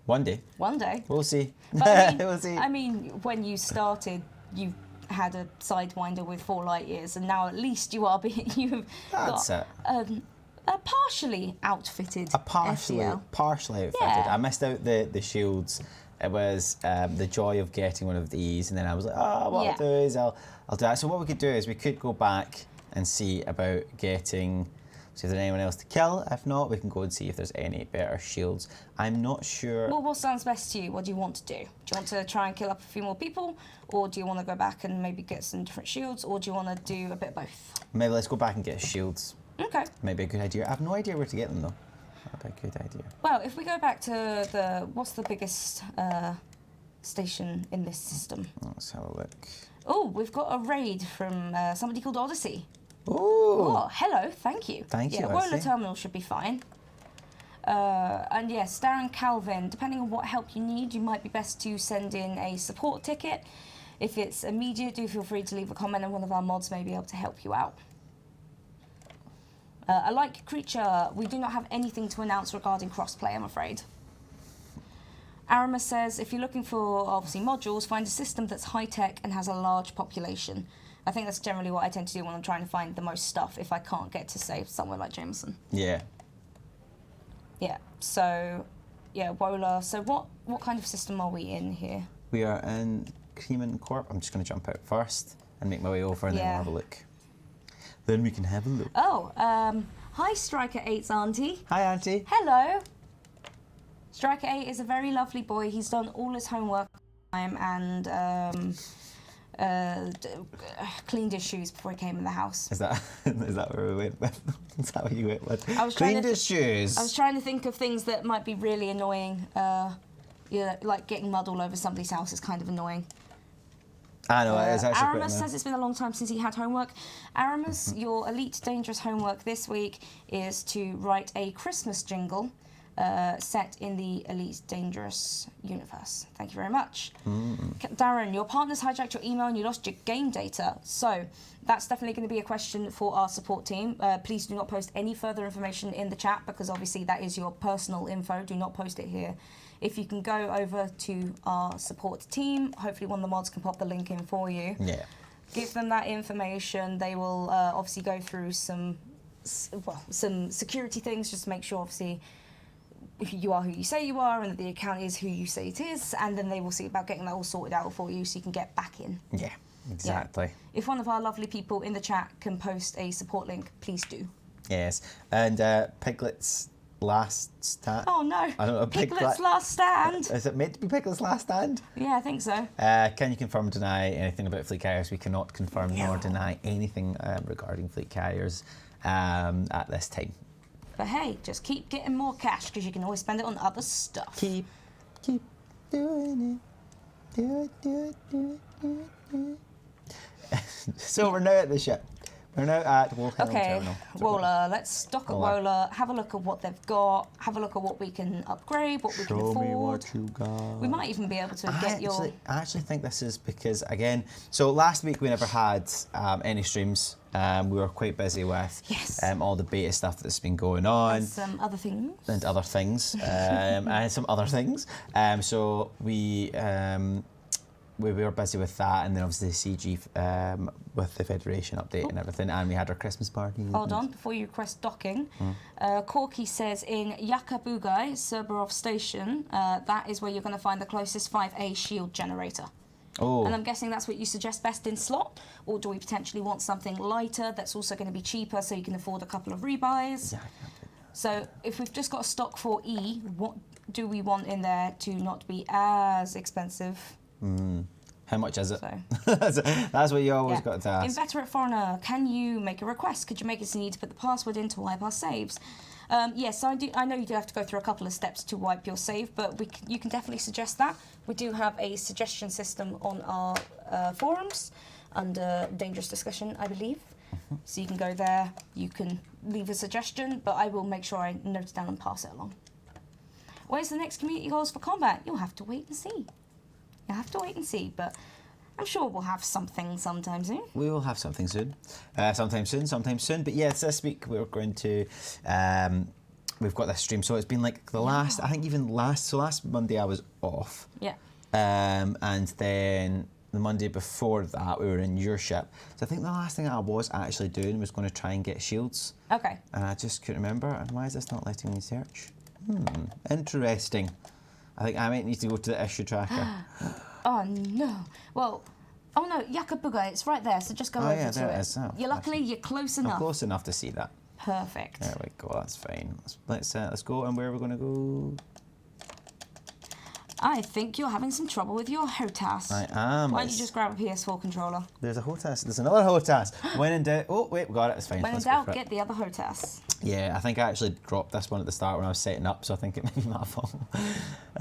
One day. One day. We'll see. But we'll see. I mean, when you started, you had a Sidewinder with 4 light years, and now at least you've That's got a partially outfitted partially outfitted. Yeah. I missed out the shields. It was the joy of getting one of these, and then I was like, what I'll do is I'll do that. So what we could do is we could go back and see about getting, see if there's anyone else to kill. If not, we can go and see if there's any better shields. I'm not sure. Well, what sounds best to you? What do you want to do? Do you want to try and kill up a few more people, or do you want to go back and maybe get some different shields, or do you want to do a bit of both? Maybe let's go back and get shields. Okay. Maybe a good idea. I have no idea where to get them though. That'd be a good idea. Well, if we go back to what's the biggest station in this system? Let's have a look. Oh, we've got a raid from somebody called Odyssey. Ooh. Oh, hello, thank you. Thank you, Wola Odyssey. Terminal should be fine. And yes, Darren Calvin, depending on what help you need, you might be best to send in a support ticket. If it's immediate, do feel free to leave a comment and one of our mods may be able to help you out. A like creature, we do not have anything to announce regarding crossplay, I'm afraid. Arama says, if you're looking for, obviously, modules, find a system that's high-tech and has a large population. I think that's generally what I tend to do when I'm trying to find the most stuff if I can't get to, say, somewhere like Jameson. Yeah. Yeah, so, yeah, Wola. So what kind of system are we in here? We are in Creeman Corp. I'm just going to jump out first and make my way over and then we'll have a look. Then we can have a look. Oh, hi Striker 8's auntie. Hi, Auntie. Hello. Striker 8 is a very lovely boy. He's done all his homework on time, and cleaned his shoes before he came in the house. Is that where we went with? Is that what you went with? I was Cleaned his shoes. I was trying to think of things that might be really annoying. Like getting mud all over somebody's house is kind of annoying. I know, it is actually quite Aramis says it's been a long time since he had homework. Aramis, your Elite Dangerous homework this week is to write a Christmas jingle set in the Elite Dangerous universe. Thank you very much. Darren, your partner's hijacked your email and you lost your game data. So that's definitely going to be a question for our support team. Please do not post any further information in the chat because obviously that is your personal info. Do not post it here. If you can go over to our support team, hopefully one of the mods can pop the link in for you. Yeah. Give them that information. They will obviously go through some security things just to make sure obviously you are who you say you are and that the account is who you say it is, and then they will see about getting that all sorted out for you so you can get back in. Yeah, exactly. Yeah. If one of our lovely people in the chat can post a support link, please do. Yes, and Piglet's last stand. Oh no! I don't know. Piglet's last stand. Is it meant to be Piglet's last stand? Yeah, I think so. Can you confirm or deny anything about fleet carriers? We cannot confirm nor deny anything regarding fleet carriers at this time. But hey, just keep getting more cash because you can always spend it on other stuff. Keep doing it. Do it. So we're now at the ship. We're now at Woolhill Terminal. Wola, let's stock at Wola, have a look at what they've got, have a look at what we can upgrade, what we can afford. Show me what you got. We might even be able to get your... I actually think this is because, again, so last week we never had any streams. We were quite busy with all the beta stuff that's been going on. And some other things. And other things. And some other things. So we were busy with that, and then obviously the CG with the Federation update and everything, and we had our Christmas party. Hold on, before you request docking, Corky says in Yakabugai, Cerberov Station, that is where you're going to find the closest 5A shield generator. Oh. And I'm guessing that's what you suggest best in slot, or do we potentially want something lighter that's also going to be cheaper so you can afford a couple of rebuys? Yeah, so if we've just got a stock for E, what do we want in there to not be as expensive? How much is it? So. That's what you always got to ask. Inveterate Foreigner, can you make a request? Could you make us need to put the password in to wipe our saves? Yes, I know you do have to go through a couple of steps to wipe your save, but you can definitely suggest that. We do have a suggestion system on our forums under Dangerous Discussion, I believe. So you can go there, you can leave a suggestion, but I will make sure I note it down and pass it along. Where's the next community goals for combat? You'll have to wait and see. You'll have to wait and see, but I'm sure we'll have something sometime soon. We will have something soon. Sometime soon. But yes, this week we're going to... we've got this stream, so it's been like the last... I think even last Monday I was off. Yeah. And then the Monday before that we were in your ship. So I think the last thing I was actually doing was going to try and get shields. Okay. And I just couldn't remember. And why is this not letting me search? Interesting. I think I might need to go to the issue tracker. Oh no. Well, oh no, Yakabuga, it's right there, so just go over to it. There it is. Oh, you're close enough. I'm close enough to see that. Perfect. There we go, that's fine. Let's go, and where are we going to go? I think you're having some trouble with your HOTAS. I am. Why don't you just grab a PS4 controller? There's a HOTAS. There's another HOTAS. When in doubt... Oh, wait, we got it. It's fine. When in doubt, get the other HOTAS. Yeah, I think I actually dropped this one at the start when I was setting up, so I think it may be my fault.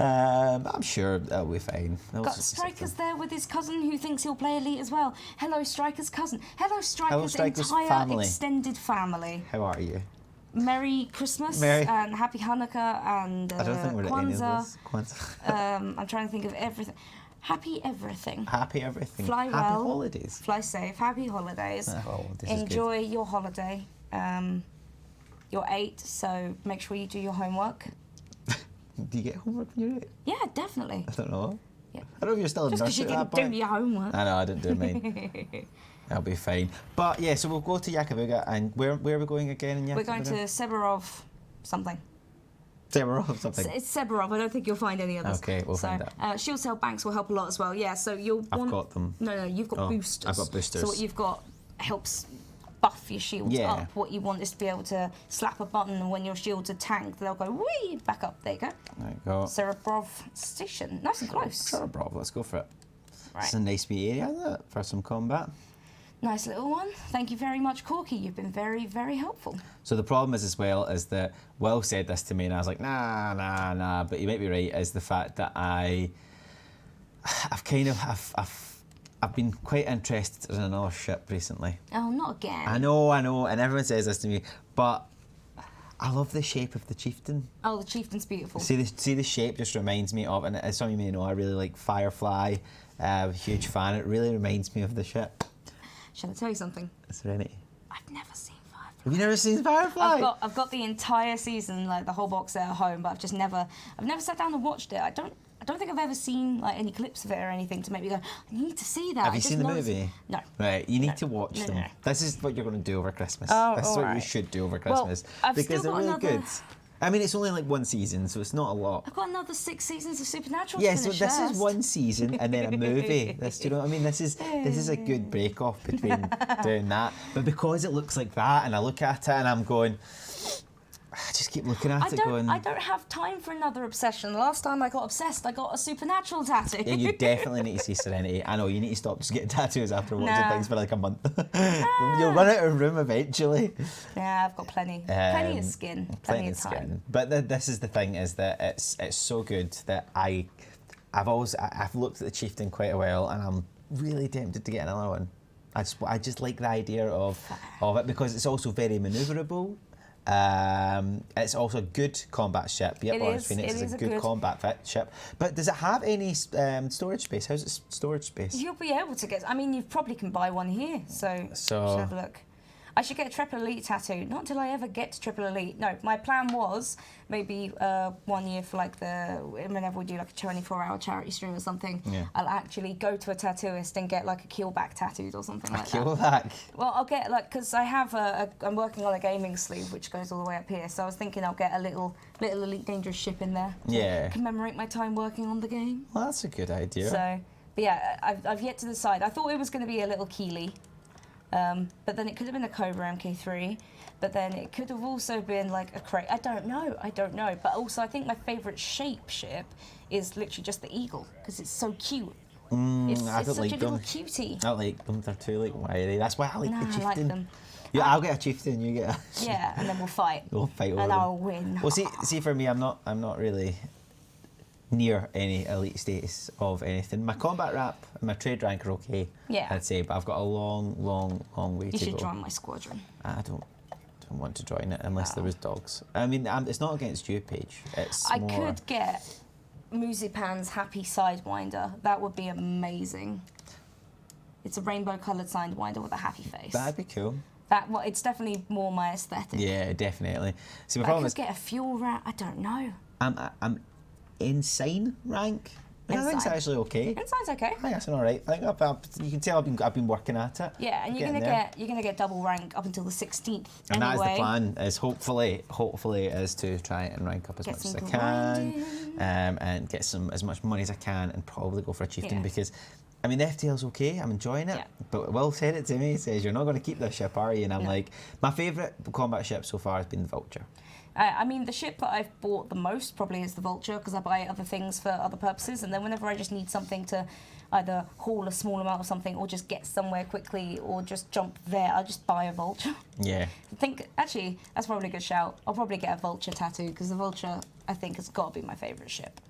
I'm sure it'll be fine. Got Striker's there with his cousin who thinks he'll play Elite as well. Hello, Striker's cousin. Hello, Striker's entire extended family. How are you? Merry Christmas and Happy Hanukkah and I don't think we're at any of those. Kwanzaa. I'm trying to think of everything. Happy everything. Happy everything. Fly well. Happy holidays. Fly safe. Happy holidays. Oh, enjoy your holiday. You're 8, so make sure you do your homework. Do you get homework when you're 8? Yeah, definitely. I don't know. Yeah. I don't know if you're still in nursery at that point. Just because you didn't do your homework. I know, I didn't do mine. That'll be fine. But yeah, so we'll go to Yakabuga, and where are we going again in Yakabuga? We're going to Seberov something. Seberov something? It's Seberov. I don't think you'll find any others. Okay, we'll find that. Shield cell banks will help a lot as well. Yeah, so you'll want... I've got them. No, you've got boosters. I've got boosters. So what you've got helps buff your shields up. What you want is to be able to slap a button, and when your shields are tanked, they'll go whee back up. There you go. There you go. Cerebrov Station. Nice and close. Cerebrov, let's go for it. Right. It's a nice wee area, isn't it, for some combat? Nice little one. Thank you very much, Corky. You've been very, very helpful. So the problem is as well is that Will said this to me and I was like, nah, but you might be right, is the fact that I've been quite interested in another ship recently. Oh, not again. I know, and everyone says this to me, but I love the shape of the chieftain. Oh, the chieftain's beautiful. See the shape just reminds me of, and as some of you may know, I really like Firefly. Huge fan. It really reminds me of the ship. Shall I tell you something? Serenity. I've never seen Firefly. Have you never seen Firefly? I've got the entire season, like the whole box set at home, but I've never sat down and watched it. I don't think I've ever seen like any clips of it or anything to make me go, I need to see that. Have you seen the movie? No. Right, you need to watch them. No. This is what you're going to do over Christmas. Oh, this is what you alright. should do over Christmas. I've because still they're got really another- good. I mean, it's only like one season, so it's not a lot. I've got another 6 seasons of Supernatural. Yeah, to so finish this first. is one season and then a movie. Do you know what I mean? This is a good break off between doing that. But because it looks like that, and I look at it and I'm going, I just keep looking at it going. I don't have time for another obsession. The last time I got obsessed, I got a Supernatural tattoo. Yeah, you definitely need to see Serenity. I know, you need to stop just getting tattoos after watching Nah. things for like a month. You'll run out of room eventually. Yeah, I've got plenty. Plenty of skin. Plenty of time. Skin. But this is the thing, is that it's so good that I've looked at the Chieftain quite a while and I'm really tempted to get another one. I just like the idea of it because it's also very manoeuvrable. It's also a good combat ship. Yep, Orange Phoenix is a good combat ship. But does it have any storage space? How's its storage space? You'll be able to get. I mean, you probably can buy one here. So should have a look. I should get a Triple Elite tattoo. Not until I ever get to Triple Elite. No, my plan was maybe 1 year for like whenever we do like a 24-hour charity stream or something. Yeah. I'll actually go to a tattooist and get like a keelback tattooed or something like that. Keelback? Well, I'll get like, because I have I'm working on a gaming sleeve which goes all the way up here. So I was thinking I'll get a little Elite Dangerous ship in there. To commemorate my time working on the game. Well, that's a good idea. So, but yeah, I've yet to decide. I thought it was going to be a little Keeley. But then it could have been a Cobra MK3, but then it could have also been like a crate. I don't know. But also, I think my favourite shape ship is literally just the Eagle because it's so cute. It's I don't such like a them. little cutie. I don't like them. They're too like wiry. That's why I like the Chieftain. I like them. Yeah, I'll get a Chieftain. You get a. Yeah, and then we'll fight. We'll fight over and them. I'll win. Well, see, for me, I'm not really near any elite status of anything. My combat rap and my trade rank are okay, I'd say, but I've got a long way to go. You should join my squadron. I don't want to join it unless there was dogs. I mean, it's not against you, Paige. It's I more... could get Musipan's Happy Sidewinder. That would be amazing. It's a rainbow-coloured sidewinder with a happy face. That'd be cool. It's definitely more my aesthetic. Yeah, definitely. See, my But problem I is could get a fuel rat. I don't know. I'm insane rank. I think it's actually okay. Inside's okay. I think that's an alright thing. You can tell I've been working at it. Yeah, and you're gonna get double rank up until the 16th. And anyway. that is the plan. Is hopefully is to try and rank up as much as I can, and get as much money as I can, and probably go for a chieftain because. I mean, the FTL's okay, I'm enjoying it, but Will said it to me, he says, you're not going to keep this ship, are you? And I'm like, my favourite combat ship so far has been the Vulture. I mean, the ship that I've bought the most probably is the Vulture, because I buy other things for other purposes, and then whenever I just need something to either haul a small amount of something or just get somewhere quickly or just jump there, I'll just buy a Vulture. Yeah. Actually, that's probably a good shout. I'll probably get a Vulture tattoo, because the Vulture, I think, has got to be my favourite ship.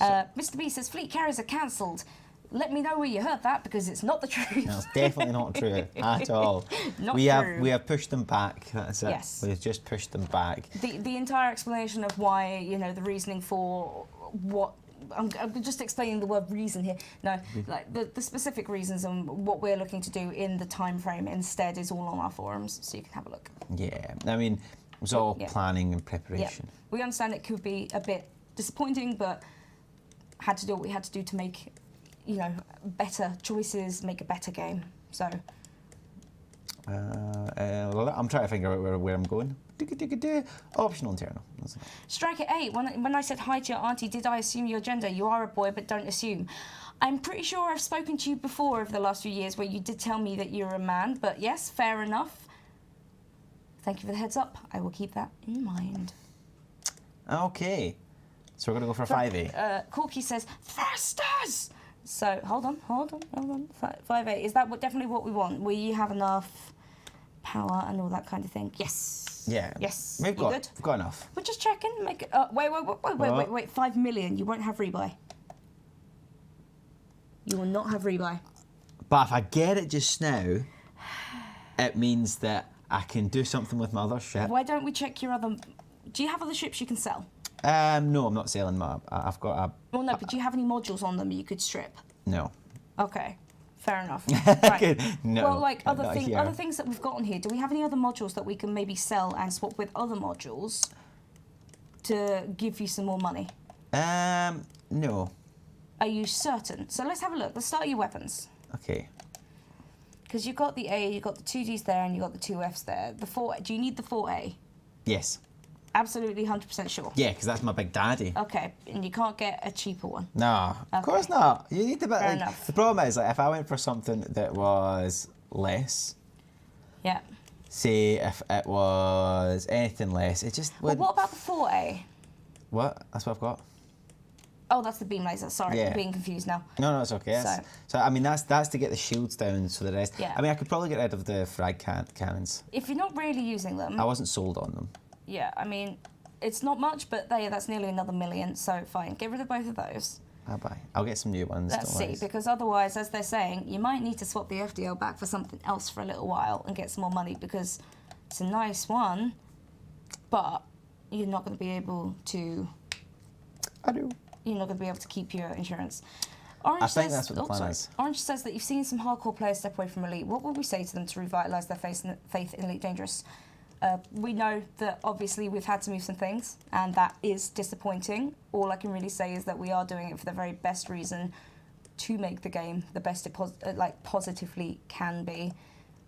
Mr. B says, fleet carriers are cancelled. Let me know where you heard that, because it's not the truth. No, it's definitely not true at all. Not we true. We have pushed them back. That's it. Yes. We've just pushed them back. The entire explanation of why, the reasoning for what. I'm just explaining the word reason here. No, like the specific reasons and what we're looking to do in the time frame instead is all on our forums, so you can have a look. Yeah, I mean, it was all planning and preparation. Yeah. We understand it could be a bit disappointing, but had to do what we had to do to make, better choices, make a better game. So. I'm trying to figure out where I'm going. Optional internal. Striker 8, when I said hi to your auntie, did I assume your gender? You are a boy, but don't assume. I'm pretty sure I've spoken to you before over the last few years where you did tell me that you're a man, but yes, fair enough. Thank you for the heads up. I will keep that in mind. Okay. So we're going to go for a 5A. Corky says, thrusters! So hold on. 5A. Is that definitely what we want? Will you have enough power and all that kind of thing? Yes. Yeah. Yes. We've got enough. We're just checking. Make it. Wait. 5 million. You won't have rebuy. You will not have rebuy. But if I get it just now, it means that I can do something with my other ship. Why don't we check your other? Do you have other ships you can sell? No, I'm not selling my. I've got a. Well, no, but do you have any modules on them you could strip? No. Okay, fair enough. Right. No. Well, like other things that we've got on here. Do we have any other modules that we can maybe sell and swap with other modules to give you some more money? No. Are you certain? So let's have a look. Let's start your weapons. Okay. Because you've got the A, you've got the 2Ds there, and you've got the 2Fs there. The 4. Do you need the 4A? Yes. Absolutely 100% sure. Yeah, because that's my big daddy. Okay, and you can't get a cheaper one. No, of course not. You need to. Fair enough. The problem is, like, if I went for something that was less. Yeah. Say if it was anything less, it just would. Well, what about the 4A? What? That's what I've got. Oh, that's the beam laser. Sorry, Yeah. I'm being confused now. No, it's okay. So I mean, that's to get the shields down. So the rest. Yeah. I mean, I could probably get rid of the frag cannons. If you're not really using them. I wasn't sold on them. Yeah, I mean, it's not much, but that's nearly another million. So fine, get rid of both of those. Bye. I'll get some new ones. Let's see, because otherwise, as they're saying, you might need to swap the FDL back for something else for a little while and get some more money, because it's a nice one, but you're not going to be able to. I do. You're not going to be able to keep your insurance. I think that's what the plan is. Orange says that you've seen some hardcore players step away from Elite. What would we say to them to revitalise their faith in Elite Dangerous? We know that obviously we've had to move some things, and that is disappointing. All I can really say is that we are doing it for the very best reason, to make the game the best it positively can be.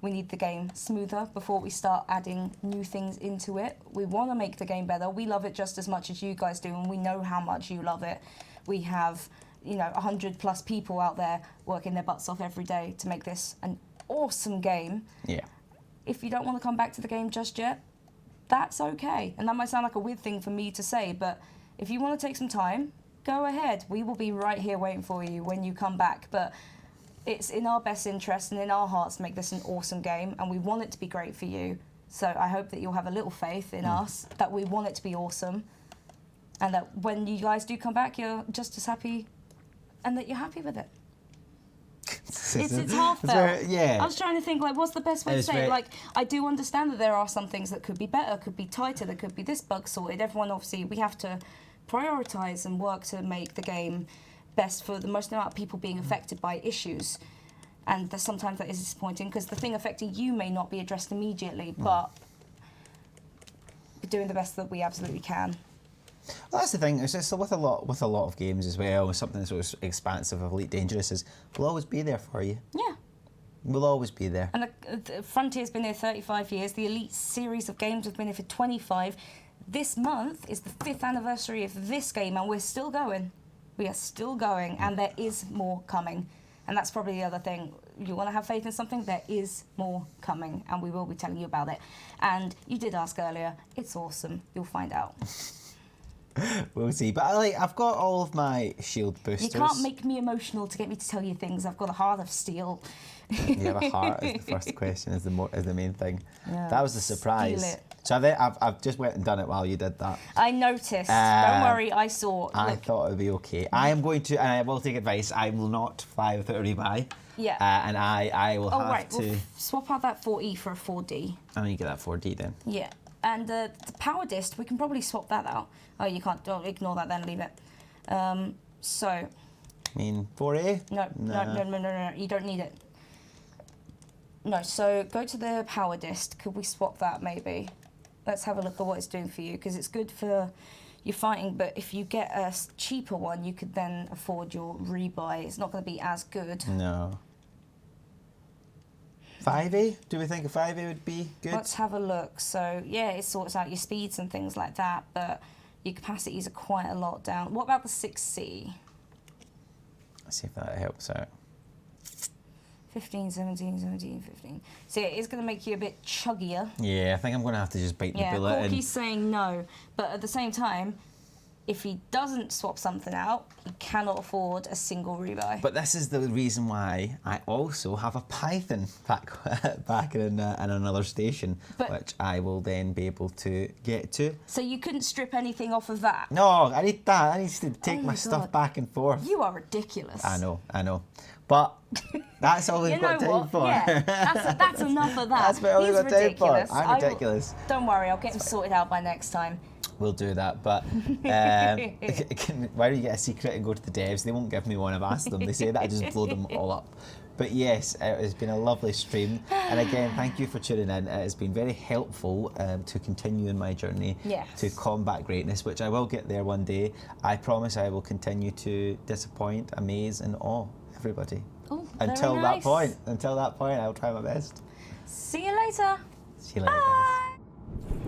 We need the game smoother before we start adding new things into it. We want to make the game better. We love it just as much as you guys do, and we know how much you love it. We have, 100+ people out there working their butts off every day to make this an awesome game. Yeah. If you don't want to come back to the game just yet, that's okay. And that might sound like a weird thing for me to say, but if you want to take some time, go ahead. We will be right here waiting for you when you come back. But it's in our best interest and in our hearts to make this an awesome game, and we want it to be great for you. So I hope that you'll have a little faith in us, that we want it to be awesome, and that when you guys do come back, you're just as happy, and that you're happy with it. It's heartfelt. Yeah. I was trying to think, what's the best way to say it? I do understand that there are some things that could be better, could be tighter, there could be this bug sorted. Everyone, obviously, we have to prioritise and work to make the game best for the most amount of people being affected by issues. And sometimes that is disappointing, because the thing affecting you may not be addressed immediately, but we're doing the best that we absolutely can. Well, that's the thing. It's just with a lot of games as well. Something that's sort of expansive of Elite Dangerous is we'll always be there for you. Yeah. We'll always be there. And the Frontier's been here 35 years. The Elite series of games have been here for 25. This month is the 5th anniversary of this game, and we're still going. We are still going, and there is more coming. And that's probably the other thing. You want to have faith in something, there is more coming, and we will be telling you about it. And you did ask earlier, it's awesome. You'll find out. We'll see. But I've got all of my shield boosters. You can't make me emotional to get me to tell you things. I've got a heart of steel. You have a heart is the first question, is the main thing. Yeah, that was the surprise. So I've just went and done it while you did that. I noticed. Don't worry, I saw. I thought it would be okay. I am going to, and I will take advice, I will not fly without a rebuy. Yeah. And I will have to... We'll swap out that 4E for a 4D. I know you get that 4D then. Yeah. And the power disc, we can probably swap that out. Oh, you can't. Don't ignore that then, leave it. So... I mean, 4A? No, you don't need it. No, so go to the power disc. Could we swap that maybe? Let's have a look at what it's doing for you, because it's good for your fighting, but if you get a cheaper one, you could then afford your rebuy. It's not going to be as good. No. 5A? Do we think a 5A would be good? Let's have a look. So, yeah, it sorts out your speeds and things like that, but your capacities are quite a lot down. What about the 6C? Let's see if that helps out. 15, 17, 17, 15. So it is going to make you a bit chuggier. Yeah, I think I'm going to have to just bite the bullet. Yeah, Corky's saying no, but at the same time, if he doesn't swap something out, he cannot afford a single rebuy. But this is the reason why I also have a Python back in another station, which I will then be able to get to. So you couldn't strip anything off of that? No, I need that. I need to take my stuff back and forth. You are ridiculous. I know. But that's all we've got time for. Yeah, that's enough of that. That's what all we've got time for. I'm ridiculous. Don't worry, I'll get him sorted out by next time. We'll do that, but why don't you get a secret and go to the devs? They won't give me one. I've asked them. They say that I just blow them all up. But yes, it has been a lovely stream. And again, thank you for tuning in. It has been very helpful to continue in my journey to combat greatness, which I will get there one day. I promise I will continue to disappoint, amaze and awe everybody. Ooh, until very that nice. Until that point, I'll try my best. See you later. See you later, guys. Bye.